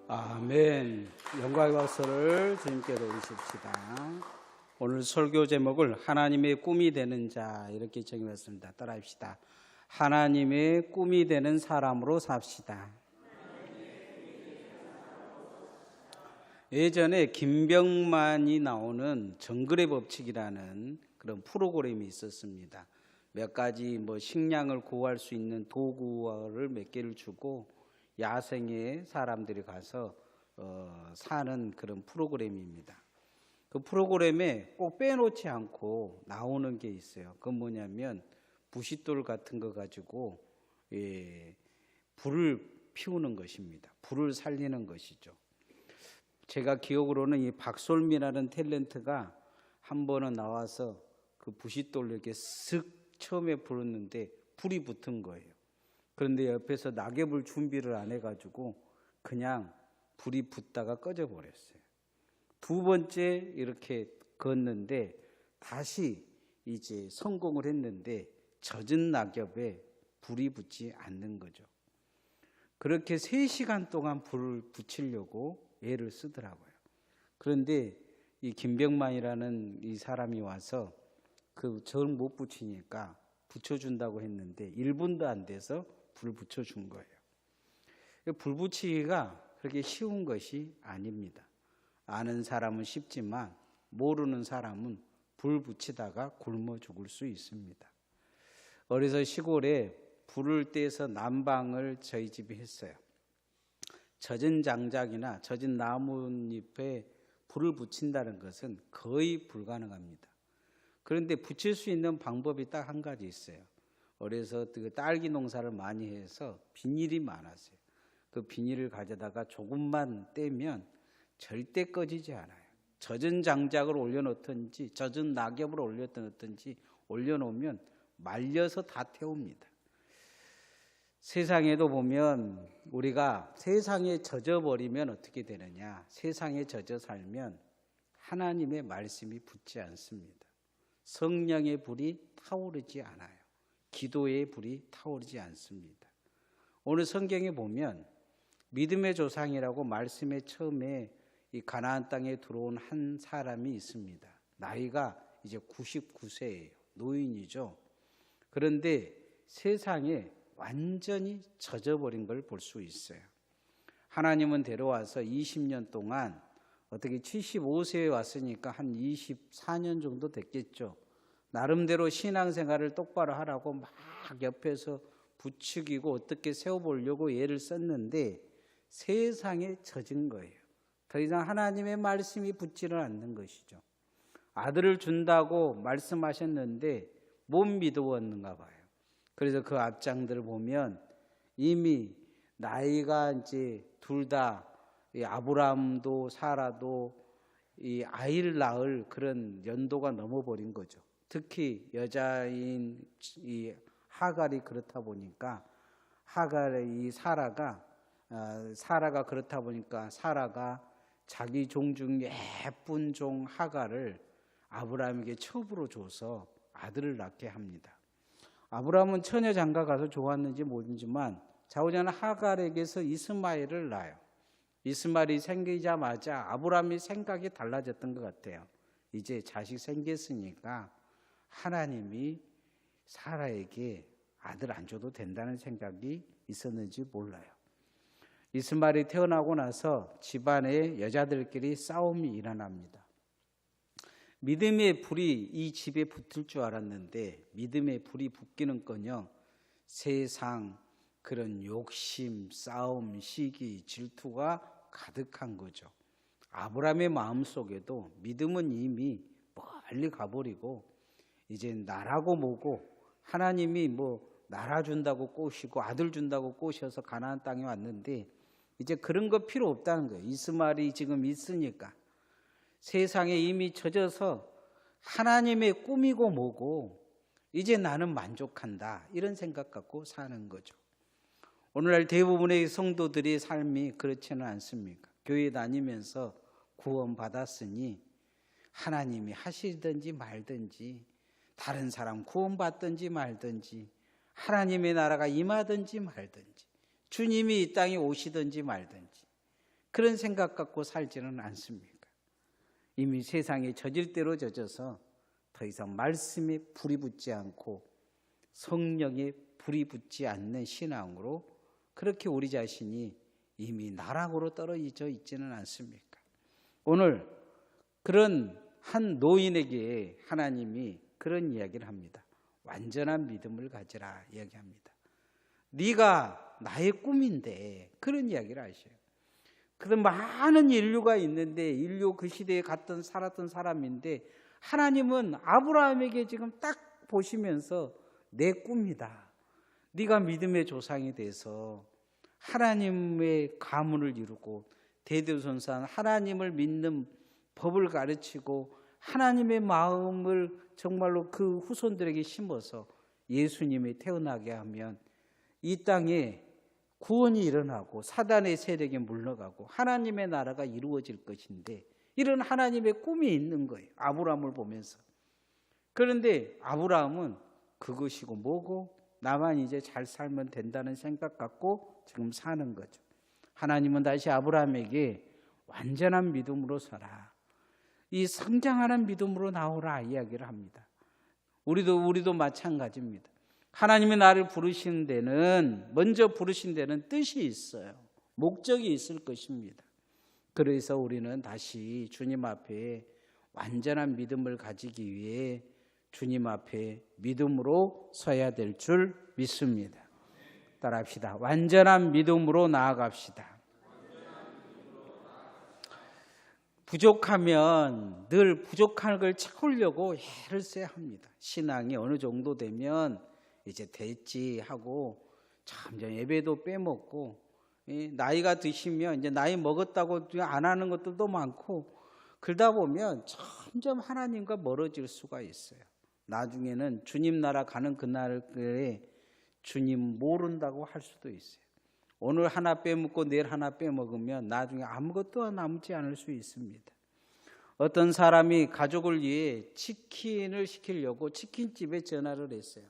아멘. 영광의 박수를 주님께 돌리십시다. 오늘 설교 제목을 하나님의 꿈이 되는 자 이렇게 정했습니다. 따라합시다. 하나님의 꿈이 되는 사람으로 삽시다. 예전에 김병만이 나오는 정글의 법칙이라는 그런 프로그램이 있었습니다. 몇 가지 식량을 구할 수 있는 도구를 몇 개를 주고 야생에 사람들이 가서 사는 그런 프로그램입니다. 그 프로그램에 꼭 빼놓지 않고 나오는 게 있어요. 그건 뭐냐면 부싯돌 같은 거 가지고 불을 피우는 것입니다. 불을 살리는 것이죠. 제가 기억으로는 이 박솔미라는 탤런트가 한 번은 나와서 그 부싯돌을 이렇게 쓱 처음에 불었는데 불이 붙은 거예요. 그런데 옆에서 낙엽을 준비를 안 해가지고 그냥 불이 붙다가 꺼져버렸어요. 두 번째 이렇게 걷는데 다시 이제 성공을 했는데 젖은 낙엽에 불이 붙지 않는 거죠. 그렇게 3시간 동안 불을 붙이려고 애를 쓰더라고요. 그런데 이 김병만이라는 이 사람이 와서 그 절 못 붙이니까 붙여준다고 했는데 1분도 안 돼서 불 붙여준 거예요. 불 붙이기가 그렇게 쉬운 것이 아닙니다. 아는 사람은 쉽지만 모르는 사람은 불 붙이다가 굶어 죽을 수 있습니다. 어려서 시골에 불을 떼서 난방을 저희 집이 했어요. 젖은 장작이나 젖은 나뭇잎에 불을 붙인다는 것은 거의 불가능합니다. 그런데 붙일 수 있는 방법이 딱 한 가지 있어요. 어려서 그 딸기 농사를 많이 해서 비닐이 많았어요. 그 비닐을 가져다가 조금만 떼면 절대 꺼지지 않아요. 젖은 장작을 올려놓든지 젖은 낙엽을 올려놓든지 올려놓으면 말려서 다 태웁니다. 세상에도 보면 우리가 세상에 젖어버리면 어떻게 되느냐. 세상에 젖어 살면 하나님의 말씀이 붙지 않습니다. 성령의 불이 타오르지 않아요. 기도의 불이 타오르지 않습니다. 오늘 성경에 보면 믿음의 조상이라고 말씀의 처음에 이 가나안 땅에 들어온 한 사람이 있습니다. 나이가 이제 99세예요. 노인이죠. 그런데 세상에 완전히 젖어버린 걸 볼 수 있어요. 하나님은 데려와서 20년 동안 어떻게 75세에 왔으니까 한 24년 정도 됐겠죠. 나름대로 신앙생활을 똑바로 하라고 막 옆에서 부추기고 어떻게 세워보려고 애를 썼는데 세상에 젖은 거예요. 더 이상 하나님의 말씀이 붙지를 않는 것이죠. 아들을 준다고 말씀하셨는데 못 믿어왔는가 봐요. 그래서 그 앞장들을 보면 이미 나이가 이제 둘 다 아브라함도 사라도 이 아이를 낳을 그런 연도가 넘어버린 거죠. 특히 여자인 이 하갈이 그렇다 보니까 하갈의 이 사라가 그렇다 보니까 사라가 자기 종 중 예쁜 종 하갈을 아브라함에게 첩으로 줘서 아들을 낳게 합니다. 아브라함은 처녀 장가 가서 좋았는지 모르지만 자오자는 하갈에게서 이스마엘을 낳아요. 이스마엘이 생기자마자 아브라함이 생각이 달라졌던 것 같아요. 이제 자식 생겼으니까 하나님이 사라에게 아들 안 줘도 된다는 생각이 있었는지 몰라요. 이스마엘이 태어나고 나서 집안에 여자들끼리 싸움이 일어납니다. 믿음의 불이 이 집에 붙을 줄 알았는데 믿음의 불이 붙기는커녕 세상 그런 욕심, 싸움, 시기, 질투가 가득한 거죠. 아브라함의 마음속에도 믿음은 이미 멀리 가버리고 이제 나라고 뭐고 하나님이 나라 준다고 꼬시고 아들 준다고 꼬셔서 가나안 땅에 왔는데 이제 그런 거 필요 없다는 거예요. 이스마엘이 지금 있으니까 세상에 이미 젖어서 하나님의 꿈이고 뭐고 이제 나는 만족한다 이런 생각 갖고 사는 거죠. 오늘날 대부분의 성도들의 삶이 그렇지는 않습니까? 교회 다니면서 구원받았으니 하나님이 하시든지 말든지 다른 사람 구원받든지 말든지 하나님의 나라가 임하든지 말든지 주님이 이 땅에 오시든지 말든지 그런 생각 갖고 살지는 않습니까? 이미 세상에 젖을 대로 젖어서 더 이상 말씀에 불이 붙지 않고 성령에 불이 붙지 않는 신앙으로 그렇게 우리 자신이 이미 나락으로 떨어져 있지는 않습니까? 오늘 그런 한 노인에게 하나님이 그런 이야기를 합니다. 완전한 믿음을 가지라 이야기합니다. 네가 나의 꿈인데, 그런 이야기를 하셔요. 그런 많은 인류가 있는데, 인류 그 시대에 살았던 사람인데, 하나님은 아브라함에게 지금 딱 보시면서 내 꿈이다. 네가 믿음의 조상이 돼서 하나님의 가문을 이루고 대대손손 하나님을 믿는 법을 가르치고 하나님의 마음을 정말로 그 후손들에게 심어서 예수님이 태어나게 하면 이 땅에 구원이 일어나고 사단의 세력이 물러가고 하나님의 나라가 이루어질 것인데, 이런 하나님의 꿈이 있는 거예요. 아브라함을 보면서. 그런데 아브라함은 그것이고 뭐고 나만 이제 잘 살면 된다는 생각 갖고 지금 사는 거죠. 하나님은 다시 아브라함에게 완전한 믿음으로 서라, 이 성장하는 믿음으로 나오라 이야기를 합니다. 우리도 마찬가지입니다. 하나님이 나를 부르신 데는, 먼저 부르신 데는 뜻이 있어요. 목적이 있을 것입니다. 그래서 우리는 다시 주님 앞에 완전한 믿음을 가지기 위해 주님 앞에 믿음으로 서야 될 줄 믿습니다. 따라합시다. 완전한 믿음으로 나아갑시다. 부족하면 늘 부족한 걸 채우려고 애를 써야 합니다. 신앙이 어느 정도 되면 이제 됐지 하고 점점 예배도 빼먹고, 나이가 드시면 이제 나이 먹었다고 안 하는 것들도 많고, 그러다 보면 점점 하나님과 멀어질 수가 있어요. 나중에는 주님 나라 가는 그날에 주님 모른다고 할 수도 있어요. 오늘 하나 빼먹고 내일 하나 빼먹으면 나중에 아무것도 남지 않을 수 있습니다. 어떤 사람이 가족을 위해 치킨을 시키려고 치킨집에 전화를 했어요.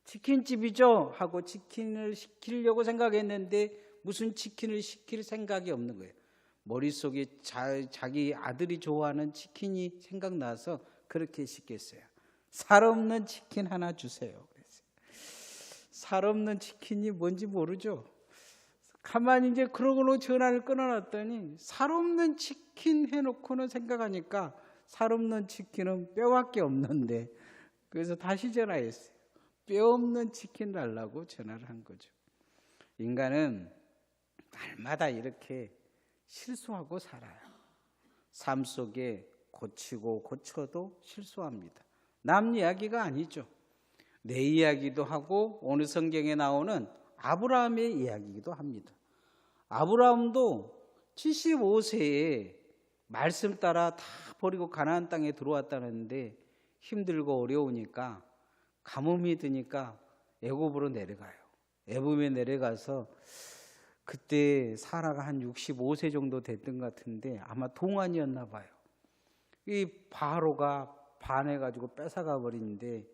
치킨집이죠? 하고 치킨을 시키려고 생각했는데 무슨 치킨을 시킬 생각이 없는 거예요. 머릿속에 자기 아들이 좋아하는 치킨이 생각나서 그렇게 시켰어요. 살 없는 치킨 하나 주세요. 살 없는 치킨이 뭔지 모르죠. 가만히 이제 그러고는 전화를 끊어놨더니 살 없는 치킨 해놓고는 생각하니까 살 없는 치킨은 뼈밖에 없는데, 그래서 다시 전화했어요. 뼈 없는 치킨 달라고 전화를 한 거죠. 인간은 날마다 이렇게 실수하고 살아요. 삶 속에 고치고 고쳐도 실수합니다. 남 이야기가 아니죠. 내 이야기도 하고 오늘 성경에 나오는 아브라함의 이야기이기도 합니다. 아브라함도 75세에 말씀 따라 다 버리고 가나안 땅에 들어왔다는데 힘들고 어려우니까 가뭄이 드니까 애굽으로 내려가요. 애굽에 내려가서 그때 사라가 한 65세 정도 됐던 것 같은데 아마 동안이었나 봐요. 이 바로가 반해가지고 뺏어가 버리는데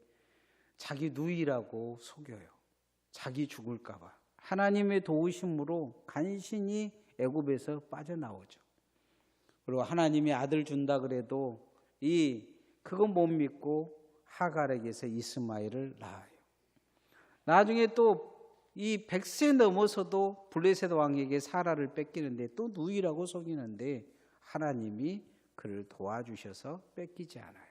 자기 누이라고 속여요. 자기 죽을까 봐. 하나님의 도우심으로 간신히 애굽에서 빠져나오죠. 그리고 하나님이 아들 준다 그래도 그건 못 믿고 하갈에게서 이스마엘을 낳아요. 나중에 또 이 100세 넘어서도 블레셋 왕에게 사라를 뺏기는데 또 누이라고 속이는데 하나님이 그를 도와주셔서 뺏기지 않아요.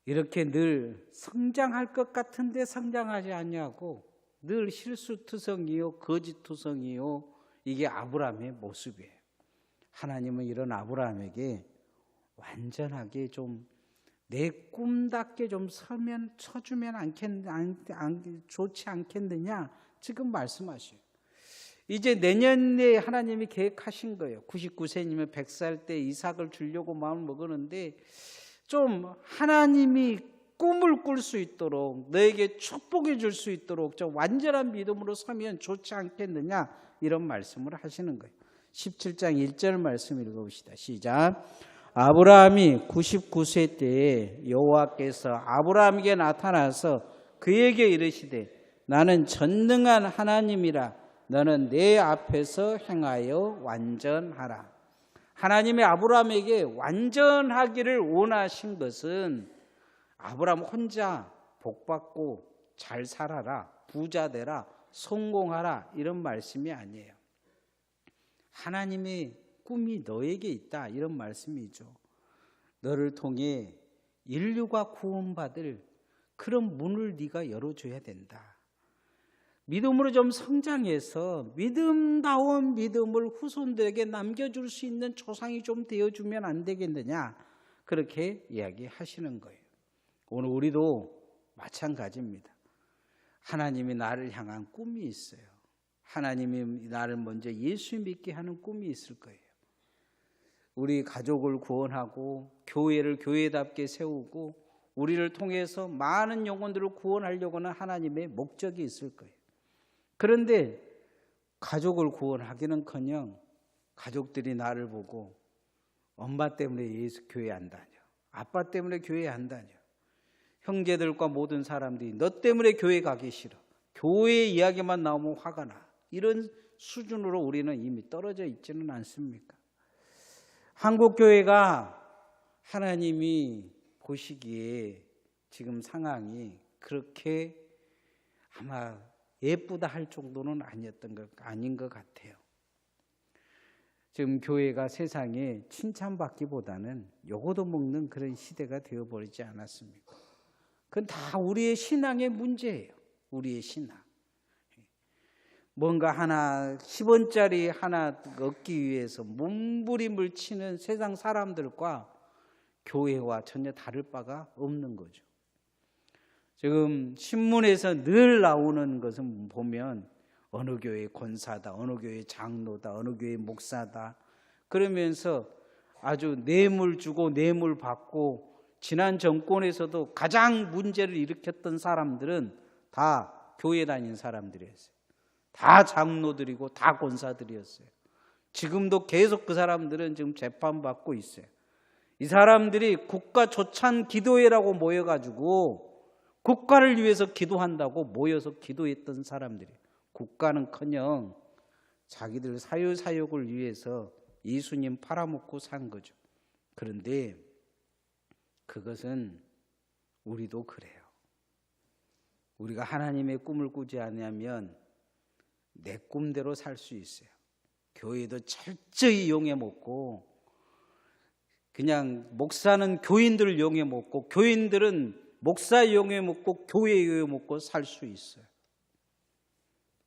이렇게 늘 성장할 것 같은데 성장하지 않냐고, 늘 실수투성이요 거짓투성이요, 이게 아브라함의 모습이에요. 하나님은 이런 아브라함에게 완전하게 좀 내 꿈답게 좀 서주면 좋지 않겠느냐 지금 말씀하셔요. 이제 내년에 하나님이 계획하신 거예요. 99세님은 100살 때 이삭을 주려고 마음을 먹었는데 좀 하나님이 꿈을 꿀 수 있도록, 너에게 축복해 줄 수 있도록 좀 완전한 믿음으로 서면 좋지 않겠느냐, 이런 말씀을 하시는 거예요. 17장 1절 말씀 읽어봅시다. 시작. 아브라함이 99세 때에 여호와께서 아브라함에게 나타나서 그에게 이르시되 나는 전능한 하나님이라 너는 내 앞에서 행하여 완전하라. 하나님의 아브라함에게 완전하기를 원하신 것은 아브라함 혼자 복받고 잘 살아라, 부자 되라, 성공하라 이런 말씀이 아니에요. 하나님의 꿈이 너에게 있다 이런 말씀이죠. 너를 통해 인류가 구원받을 그런 문을 네가 열어줘야 된다. 믿음으로 좀 성장해서 믿음다운 믿음을 후손들에게 남겨줄 수 있는 조상이 좀 되어주면 안 되겠느냐, 그렇게 이야기하시는 거예요. 오늘 우리도 마찬가지입니다. 하나님이 나를 향한 꿈이 있어요. 하나님이 나를 먼저 예수 믿게 하는 꿈이 있을 거예요. 우리 가족을 구원하고 교회를 교회답게 세우고 우리를 통해서 많은 영혼들을 구원하려고 하는 하나님의 목적이 있을 거예요. 그런데 가족을 구원하기는커녕 가족들이 나를 보고 엄마 때문에 예수 교회 안 다녀, 아빠 때문에 교회 안 다녀, 형제들과 모든 사람들이 너 때문에 교회 가기 싫어, 교회 이야기만 나오면 화가 나, 이런 수준으로 우리는 이미 떨어져 있지는 않습니까? 한국교회가 하나님이 보시기에 지금 상황이 그렇게 아마 예쁘다 할 정도는 아닌 것 같아요. 지금 교회가 세상에 칭찬받기보다는 요거도 먹는 그런 시대가 되어버리지 않았습니까? 그건 다 우리의 신앙의 문제예요. 우리의 신앙. 뭔가 하나 10원짜리 하나 얻기 위해서 몸부림을 치는 세상 사람들과 교회와 전혀 다를 바가 없는 거죠. 지금 신문에서 늘 나오는 것은 보면 어느 교회 권사다, 어느 교회 장로다, 어느 교회 목사다, 그러면서 아주 뇌물 주고 뇌물 받고, 지난 정권에서도 가장 문제를 일으켰던 사람들은 다 교회 다닌 사람들이었어요. 다 장로들이고 다 권사들이었어요. 지금도 계속 그 사람들은 지금 재판받고 있어요. 이 사람들이 국가 조찬 기도회라고 모여가지고 국가를 위해서 기도한다고 모여서 기도했던 사람들이, 국가는커녕 자기들 사유사욕을 위해서 예수님 팔아먹고 산 거죠. 그런데 그것은 우리도 그래요. 우리가 하나님의 꿈을 꾸지 않으면 내 꿈대로 살 수 있어요. 교회도 철저히 용해먹고, 그냥 목사는 교인들을 용해먹고, 교인들은 목사 용해먹고, 교회 용해먹고 살 수 있어요.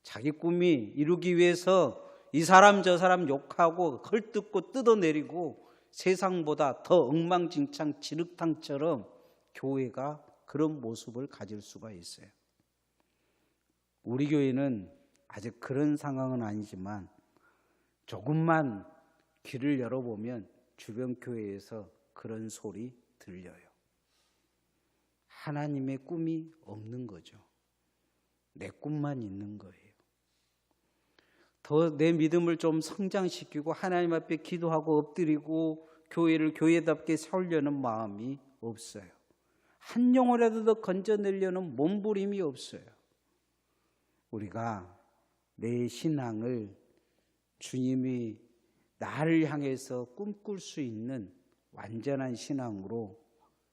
자기 꿈이 이루기 위해서 이 사람 저 사람 욕하고 헐뜯고 뜯어내리고 세상보다 더 엉망진창 진흙탕처럼 교회가 그런 모습을 가질 수가 있어요. 우리 교회는 아직 그런 상황은 아니지만 조금만 귀를 열어보면 주변 교회에서 그런 소리 들려요. 하나님의 꿈이 없는 거죠. 내 꿈만 있는 거예요. 더 내 믿음을 좀 성장시키고 하나님 앞에 기도하고 엎드리고 교회를 교회답게 세우려는 마음이 없어요. 한 영혼이라도 더 건져내려는 몸부림이 없어요. 우리가 내 신앙을 주님이 나를 향해서 꿈꿀 수 있는 완전한 신앙으로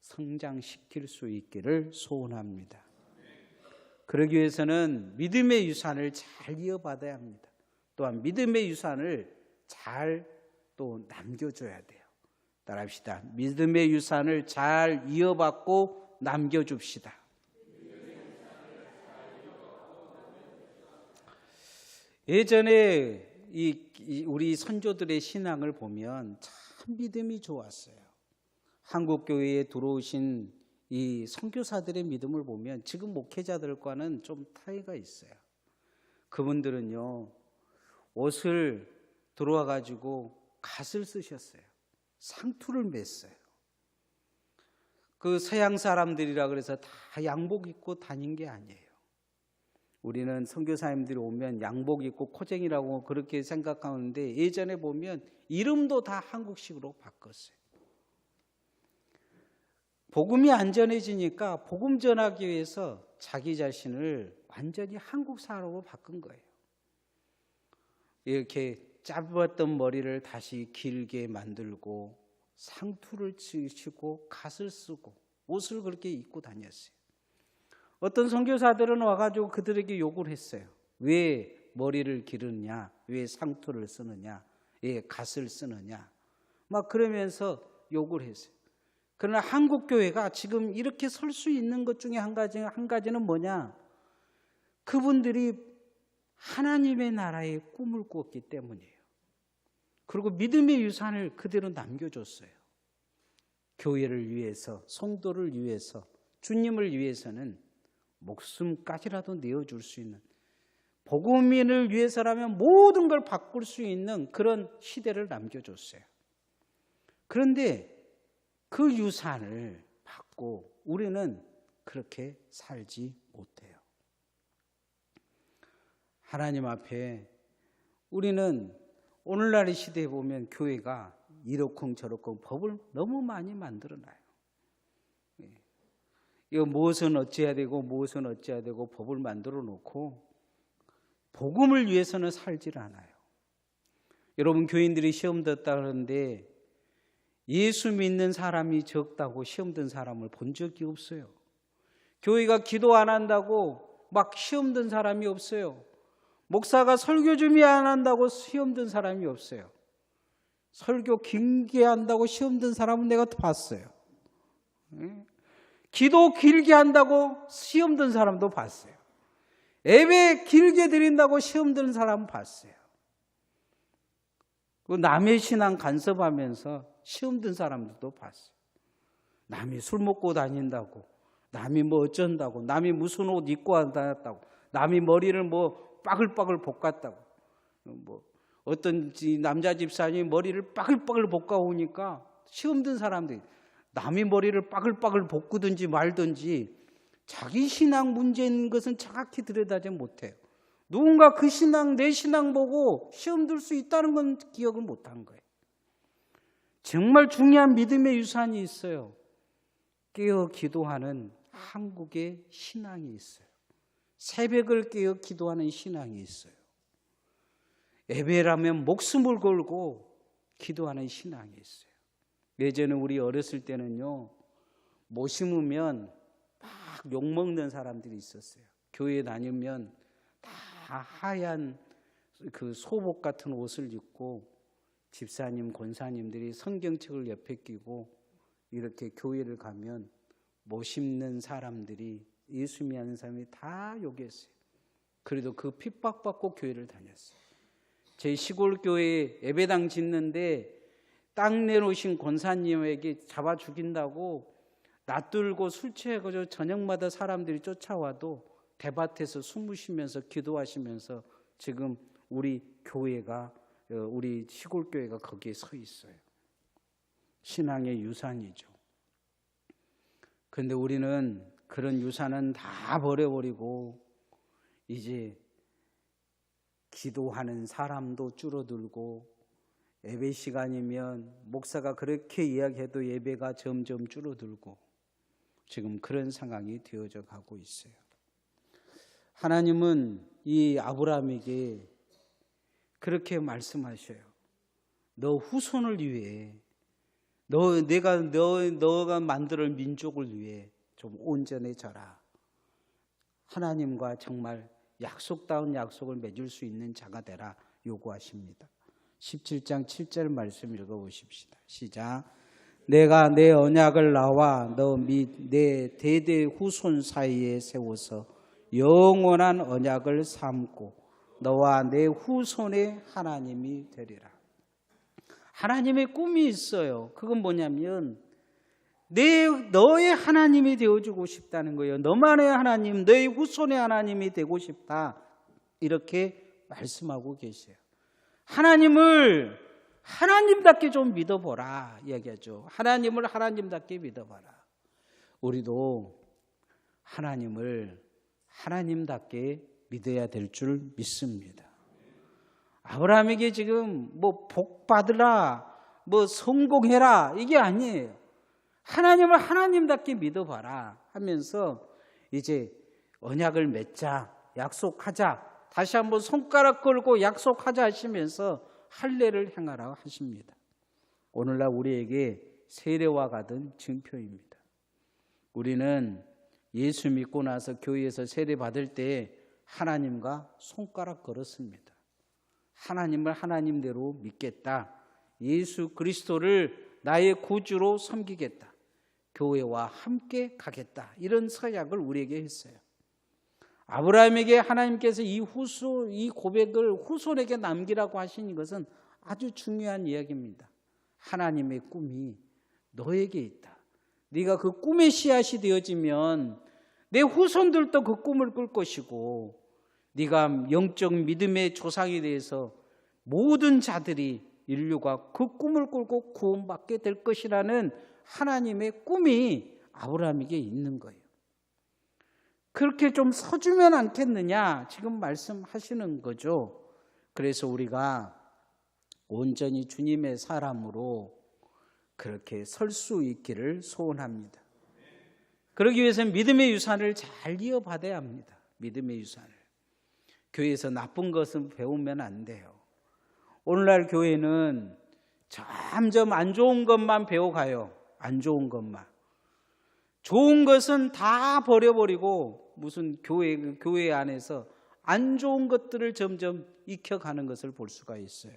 성장시킬 수 있기를 소원합니다. 그러기 위해서는 믿음의 유산을 잘 이어받아야 합니다. 또한 믿음의 유산을 잘 또 남겨줘야 돼요. 따라합시다. 믿음의 유산을 잘 이어받고 남겨줍시다. 예전에 우리 선조들의 신앙을 보면 참 믿음이 좋았어요. 한국교회에 들어오신 이 선교사들의 믿음을 보면 지금 목회자들과는 좀 차이가 있어요. 그분들은요, 옷을 들어와 가지고 갓을 쓰셨어요. 상투를 맸어요. 그 서양 사람들이라 그래서 다 양복 입고 다닌 게 아니에요. 우리는 선교사님들이 오면 양복 입고 코쟁이라고 그렇게 생각하는데 예전에 보면 이름도 다 한국식으로 바꿨어요. 복음이 안전해지니까 복음 전하기 위해서 자기 자신을 완전히 한국 사람으로 바꾼 거예요. 이렇게 짧았던 머리를 다시 길게 만들고 상투를 치고 갓을 쓰고 옷을 그렇게 입고 다녔어요. 어떤 선교사들은 와가지고 그들에게 욕을 했어요. 왜 머리를 기르느냐, 왜 상투를 쓰느냐, 왜 갓을 쓰느냐, 막 그러면서 욕을 했어요. 그러나 한국 교회가 지금 이렇게 설 수 있는 것 중에 한 가지는 뭐냐? 그분들이 하나님의 나라의 꿈을 꾸었기 때문이에요. 그리고 믿음의 유산을 그대로 남겨줬어요. 교회를 위해서, 성도를 위해서, 주님을 위해서는 목숨까지라도 내어줄 수 있는, 복음인을 위해서라면 모든 걸 바꿀 수 있는 그런 시대를 남겨줬어요. 그런데 그 유산을 받고 우리는 그렇게 살지 못해요. 하나님 앞에 우리는 오늘날의 시대에 보면 교회가 이러쿵저러쿵 법을 너무 많이 만들어놔요. 이거 무엇은 어찌해야 되고 무엇은 어찌해야 되고 법을 만들어 놓고 복음을 위해서는 살질 않아요. 여러분, 교인들이 시험 든다 그러는데 예수 믿는 사람이 적다고 시험 든 사람을 본 적이 없어요. 교회가 기도 안 한다고 막 시험 든 사람이 없어요. 목사가 설교 준비 안 한다고 시험 든 사람이 없어요. 설교 길게 한다고 시험 든 사람은 내가 봤어요. 기도 길게 한다고 시험 든 사람도 봤어요. 예배 길게 드린다고 시험 든 사람은 봤어요. 남의 신앙 간섭하면서 시험 든 사람들도 봤어요. 남이 술 먹고 다닌다고, 남이 뭐 어쩐다고, 남이 무슨 옷 입고 다녔다고, 남이 머리를 뭐 빠글빠글 볶았다고, 뭐 어떤 남자 집사님이 머리를 빠글빠글 볶아오니까 시험 든 사람들이 남이 머리를 빠글빠글 볶든지 말든지 자기 신앙 문제인 것은 정확히 들여다보지 못해요. 누군가 그 신앙, 내 신앙 보고 시험 들 수 있다는 건 기억을 못한 거예요. 정말 중요한 믿음의 유산이 있어요. 깨어 기도하는 한국의 신앙이 있어요. 새벽을 깨어 기도하는 신앙이 있어요. 예배라면 목숨을 걸고 기도하는 신앙이 있어요. 예전에 우리 어렸을 때는요, 못 심으면 막 욕먹는 사람들이 있었어요. 교회 다니면 다 하얀 그 소복 같은 옷을 입고 집사님, 권사님들이 성경책을 옆에 끼고 이렇게 교회를 가면 못 심는 사람들이, 예수 믿는 사람이 다 욕했어요. 그래도 그 핍박받고 교회를 다녔어요. 제 시골 교회에 예배당 짓는데 땅 내놓으신 권사님에게 잡아 죽인다고 낯들고 술 취해가지고 저녁마다 사람들이 쫓아와도 대밭에서 숨을 쉬면서 기도하시면서 지금 우리 교회가, 우리 시골 교회가 거기에 서 있어요. 신앙의 유산이죠. 그런데 우리는 그런 유산은 다 버려버리고 이제 기도하는 사람도 줄어들고, 예배 시간이면 목사가 그렇게 이야기해도 예배가 점점 줄어들고, 지금 그런 상황이 되어져 가고 있어요. 하나님은 이 아브라함에게 그렇게 말씀하셔요. 너 후손을 위해, 너가 만들 민족을 위해 좀 온전해져라. 하나님과 정말 약속다운 약속을 맺을 수 있는 자가 되라 요구하십니다. 17장 7절 말씀 읽어보십시다. 시작. 내가 내 언약을 나와 너 및 내 대대 후손 사이에 세워서 영원한 언약을 삼고 너와 내 후손의 하나님이 되리라. 하나님의 꿈이 있어요. 그건 뭐냐면 너의 하나님이 되어주고 싶다는 거예요. 너만의 하나님, 너의 후손의 하나님이 되고 싶다. 이렇게 말씀하고 계세요. 하나님을 하나님답게 좀 믿어보라 이야기하죠. 하나님을 하나님답게 믿어봐라. 우리도 하나님을 하나님답게 믿어야 될 줄 믿습니다. 아브라함에게 지금 뭐 복 받으라, 뭐 성공해라 이게 아니에요. 하나님을 하나님답게 믿어봐라 하면서 이제 언약을 맺자, 약속하자, 다시 한번 손가락 걸고 약속하자 하시면서 할례를 행하라 하십니다. 오늘날 우리에게 세례와 같은 증표입니다. 우리는 예수 믿고 나서 교회에서 세례 받을 때 하나님과 손가락 걸었습니다. 하나님을 하나님대로 믿겠다. 예수 그리스도를 나의 구주로 섬기겠다. 교회와 함께 가겠다. 이런 서약을 우리에게 했어요. 아브라함에게 하나님께서 이 고백을 후손에게 남기라고 하신 것은 아주 중요한 이야기입니다. 하나님의 꿈이 너에게 있다. 네가 그 꿈의 씨앗이 되어지면 내 후손들도 그 꿈을 꿀 것이고, 네가 영적 믿음의 조상이 돼서 모든 자들이 인류가 그 꿈을 꿀고 구원받게 될 것이라는 하나님의 꿈이 아브라함에게 있는 거예요. 그렇게 좀 서주면 않겠느냐 지금 말씀하시는 거죠. 그래서 우리가 온전히 주님의 사람으로 그렇게 설 수 있기를 소원합니다. 그러기 위해서는 믿음의 유산을 잘 이어받아야 합니다. 믿음의 유산을. 교회에서 나쁜 것은 배우면 안 돼요. 오늘날 교회는 점점 안 좋은 것만 배워가요. 안 좋은 것만. 좋은 것은 다 버려버리고 무슨 교회 안에서 안 좋은 것들을 점점 익혀가는 것을 볼 수가 있어요.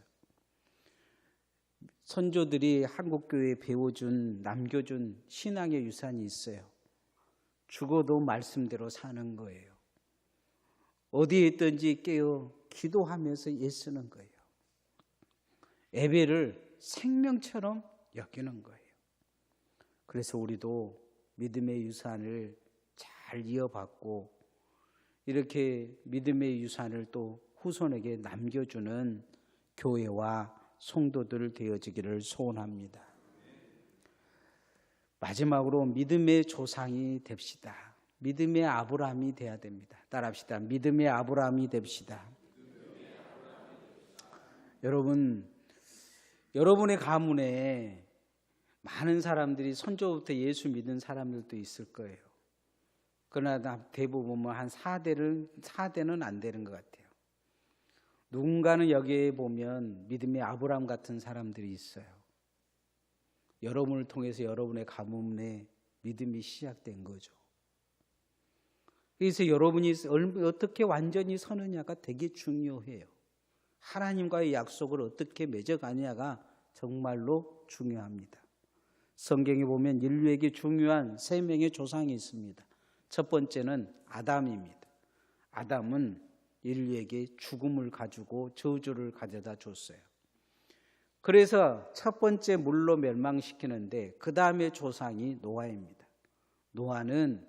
선조들이 한국교회에 배워준, 남겨준 신앙의 유산이 있어요. 죽어도 말씀대로 사는 거예요. 어디에 있든지 깨어 기도하면서 애쓰는 거예요. 예배를 생명처럼 여기는 거예요. 그래서 우리도 믿음의 유산을 잘 이어받고 이렇게 믿음의 유산을 또 후손에게 남겨주는 교회와 성도들 되어지기를 소원합니다. 마지막으로 믿음의 조상이 됩시다. 믿음의 아브라함이 돼야 됩니다. 따라합시다. 믿음의 아브라함이 됩시다. 여러분의 가문에 많은 사람들이 선조부터 예수 믿은 사람들도 있을 거예요. 그러나 대부분 한 4대는 안 되는 것 같아요. 누군가는 여기에 보면 믿음의 아브라함 같은 사람들이 있어요. 여러분을 통해서 여러분의 가문에 믿음이 시작된 거죠. 그래서 여러분이 어떻게 완전히 서느냐가 되게 중요해요. 하나님과의 약속을 어떻게 맺어가냐가 정말로 중요합니다. 성경에 보면 인류에게 중요한 3명의 조상이 있습니다. 첫 번째는 아담입니다. 아담은 인류에게 죽음을 가지고 저주를 가져다 줬어요. 그래서 첫 번째 물로 멸망시키는데 그 다음에 조상이 노아입니다. 노아는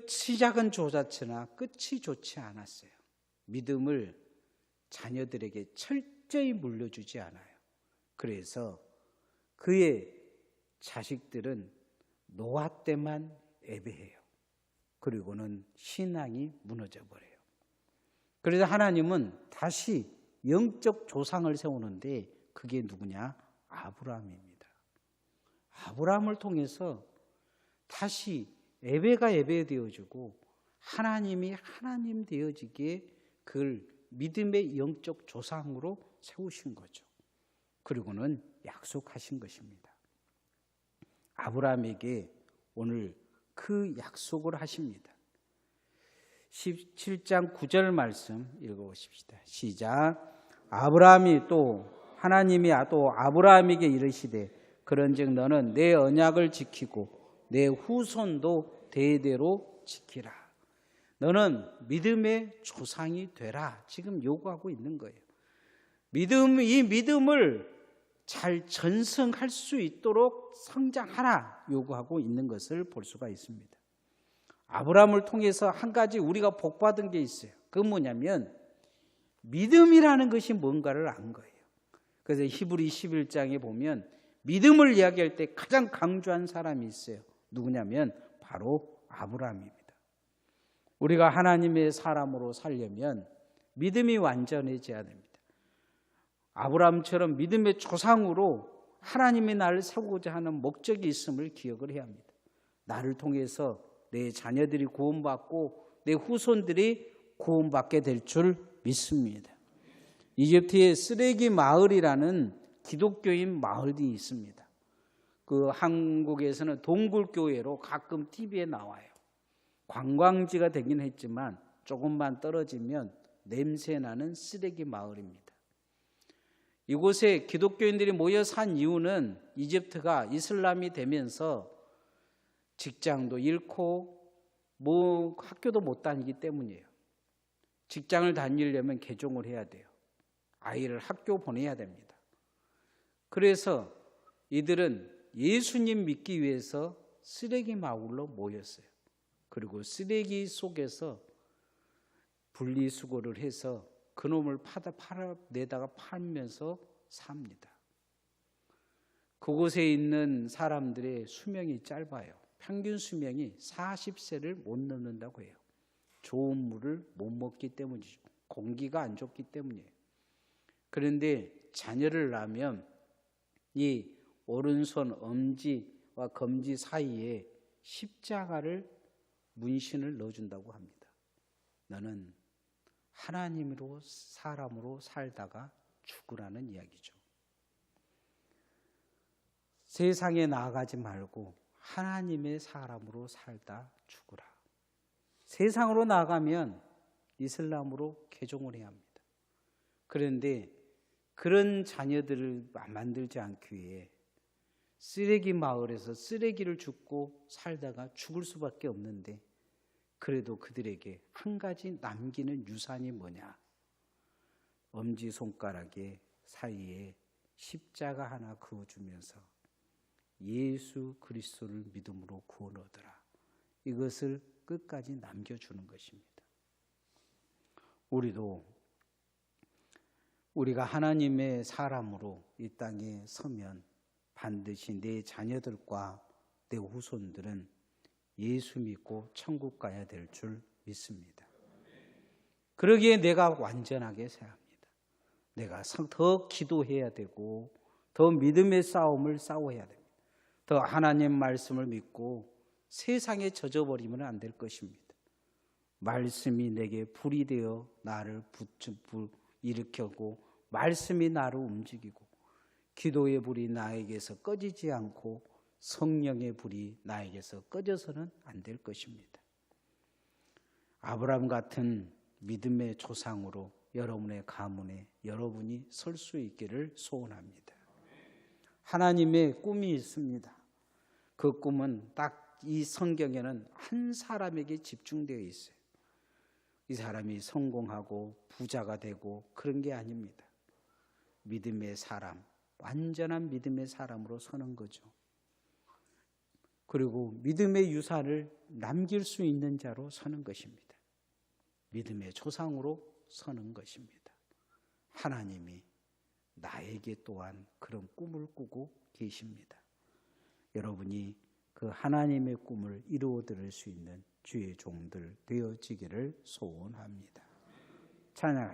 시작은 좋았으나 끝이 좋지 않았어요. 믿음을 자녀들에게 철저히 물려주지 않아요. 그래서 그의 자식들은 노아 때만 예배해요. 그리고는 신앙이 무너져 버려요. 그래서 하나님은 다시 영적 조상을 세우는데 그게 누구냐? 아브라함입니다. 아브라함을 통해서 다시 예배가 예배되어지고 하나님이 하나님 되어지기에 그걸 믿음의 영적 조상으로 세우신 거죠. 그리고는 약속하신 것입니다. 아브라함에게 오늘 그 약속을 하십니다. 17장 9절 말씀 읽어보십시다. 시작. 하나님이 또 아브라함에게 이르시되 그런즉 너는 내 언약을 지키고 내 후손도 대대로 지키라. 너는 믿음의 조상이 되라. 지금 요구하고 있는 거예요. 이 믿음을 잘 전승할 수 있도록 성장하라 요구하고 있는 것을 볼 수가 있습니다. 아브라함을 통해서 한 가지 우리가 복받은 게 있어요. 그건 뭐냐면 믿음이라는 것이 뭔가를 안 거예요. 그래서 히브리 11장에 보면 믿음을 이야기할 때 가장 강조한 사람이 있어요. 누구냐면 바로 아브라함입니다. 우리가 하나님의 사람으로 살려면 믿음이 완전해져야 됩니다. 아브라함처럼 믿음의 조상으로 하나님이 나를 세우고자 하는 목적이 있음을 기억을 해야 합니다. 나를 통해서 내 자녀들이 구원받고 내 후손들이 구원받게 될 줄 믿습니다. 이집트의 쓰레기 마을이라는 기독교인 마을이 있습니다. 그 한국에서는 동굴교회로 가끔 TV에 나와요. 관광지가 되긴 했지만 조금만 떨어지면 냄새나는 쓰레기 마을입니다. 이곳에 기독교인들이 모여 산 이유는 이집트가 이슬람이 되면서 직장도 잃고 학교도 못 다니기 때문이에요. 직장을 다니려면 개종을 해야 돼요. 아이를 학교 보내야 됩니다. 그래서 이들은 예수님 믿기 위해서 쓰레기 마을로 모였어요. 그리고 쓰레기 속에서 분리수거를 해서 그놈을 내다가 팔면서 삽니다. 그곳에 있는 사람들의 수명이 짧아요. 평균 수명이 40세를 못 넘는다고 해요. 좋은 물을 못 먹기 때문이죠. 공기가 안 좋기 때문이에요. 그런데 자녀를 낳으면 이 오른손 엄지와 검지 사이에 십자가를 문신을 넣어준다고 합니다. 너는 하나님으로 사람으로 살다가 죽으라는 이야기죠. 세상에 나아가지 말고 하나님의 사람으로 살다 죽으라. 세상으로 나가면 이슬람으로 개종을 해야 합니다. 그런데 그런 자녀들을 만들지 않기 위해 쓰레기 마을에서 쓰레기를 줍고 살다가 죽을 수밖에 없는데, 그래도 그들에게 한 가지 남기는 유산이 뭐냐? 엄지손가락에 사이에 십자가 하나 그어주면서 예수 그리스도를 믿음으로 구원 얻으라. 이것을 끝까지 남겨주는 것입니다. 우리가 하나님의 사람으로 이 땅에 서면 반드시 내 자녀들과 내 후손들은 예수 믿고 천국 가야 될 줄 믿습니다. 그러기에 내가 완전하게 살아야 합니다. 내가 더 기도해야 되고 더 믿음의 싸움을 싸워야 됩니다. 더 하나님 말씀을 믿고 세상에 젖어버리면 안 될 것입니다. 말씀이 내게 불이 되어 나를 일으켜고 말씀이 나를 움직이고 기도의 불이 나에게서 꺼지지 않고 성령의 불이 나에게서 꺼져서는 안 될 것입니다. 아브라함 같은 믿음의 조상으로 여러분의 가문에 여러분이 설 수 있기를 소원합니다. 하나님의 꿈이 있습니다. 그 꿈은 딱 이 성경에는 한 사람에게 집중되어 있어요. 이 사람이 성공하고 부자가 되고 그런 게 아닙니다. 믿음의 사람, 완전한 믿음의 사람으로 서는 거죠. 그리고 믿음의 유산을 남길 수 있는 자로 서는 것입니다. 믿음의 조상으로 서는 것입니다. 하나님이 나에게 또한 그런 꿈을 꾸고 계십니다. 여러분이 그 하나님의 꿈을 이루어드릴 수 있는 주의 종들 되어지기를 소원합니다. 찬양하십시다.